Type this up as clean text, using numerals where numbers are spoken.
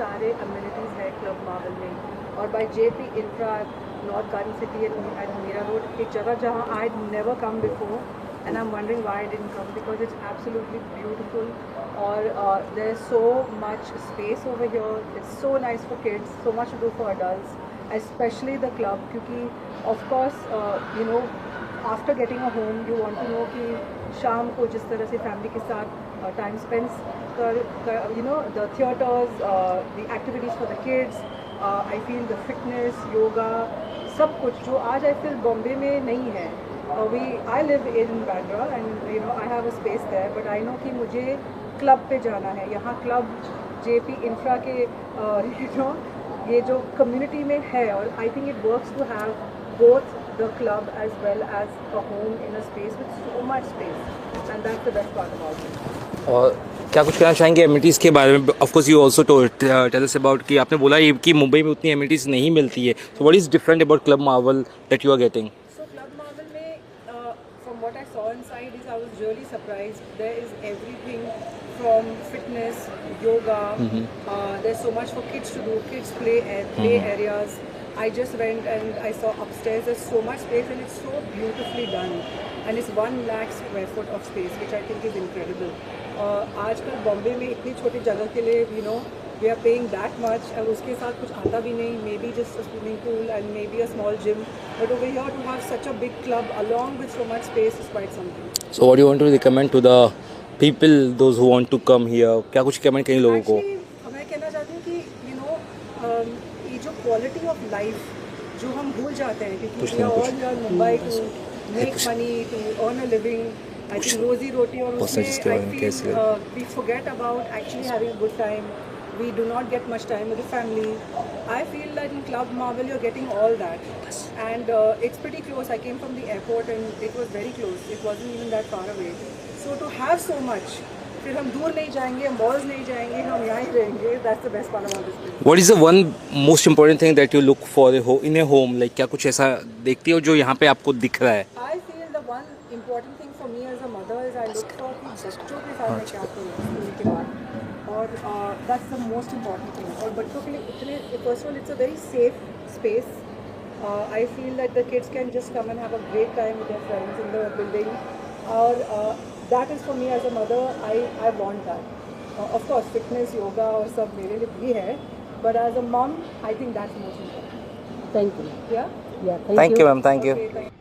सारे अम्यूनिटीज़ हैं club Marvel में, और by JP Infra north garden city and Mira road, एक जगह जहाँ I never come before and I'm wondering why I didn't come, because it's absolutely beautiful, or there's so much space over here. It's so nice for kids, so much to do for adults, especially the club, क्योंकि of course you know, after getting a home you want to know कि शाम को जिस तरह से family के साथ time spend कर you know, the theaters, the activities for the kids, I feel the fitness, yoga, सब कुछ जो आज I feel बॉम्बे में नहीं है. I live in Bandra and you know I have a space there, but I know कि मुझे club पे जाना है. यहाँ क्लब जेपी इंफ्रा के you know, ये जो कम्युनिटी में है, और I think it works to have both the club as well as a home in a space with so much space, and that's the best part about it. और क्या कुछ कहना चाहेंगे एमिनिटीज़ के बारे में? Of course you also tell us about कि आपने बोला ये कि मुंबई में उतनी एमिनिटीज़ नहीं मिलती है, so what is different about Club Marvel that you are getting? So Club Marvel में from what I saw inside is I was really surprised. There is everything from fitness, yoga. There's so much for kids to do. Kids play areas. I just went and I saw upstairs. There's so much space and it's so beautifully done. And it's 1 lakh square foot of space, which I think is incredible. आजकल बॉम्बे में इतनी छोटी जगह के लिए you know we are paying that much, और उसके साथ कुछ आता भी नहीं, maybe just a swimming pool and maybe a small gym, but over here to have such a big club along with so much space is quite something. So what do you want to recommend to the people, those who want to come here? क्या कुछ recommend करें लोगों को? Actually, मैं कहना चाहती हूँ कि you know ये जो quality of life जो हम भूल जाते हैं, क्योंकि we are all here in Mumbai to make money, to earn a living. I think रोजी रोटी, और उसमें I feel we forget about actually having a good time. We do not get much time with the family. I feel that in Club Marvel you're getting all that, and it's pretty close. I came from the airport and it was very close. It wasn't even that far away. So to have so much, फिर हम दूर नहीं जाएंगे, हम malls नहीं जाएंगे, हम यहाँ ही रहेंगे. That's the best part about this place. What is the one most important thing that you look for in a home? Like क्या कुछ ऐसा देखती हो जो यहाँ पे आपको दिख रहा है? I feel the one important thing for me as a mother is I look for कि बच्चों के साथ मैं क्या करूँ स्कूल के बाद, और that's the most important thing. और बच्चों के लिए इतने, first of all it's a very safe space. I feel that the kids can just come and have a great time with their friends in the building, और that is for me as a mother. I want that. Of course fitness, yoga और सब मेरे लिए भी है, but as a mom I think that's most important. Thank you. Yeah. Yeah, Thank you, ma'am. Thank you. Okay, thank you.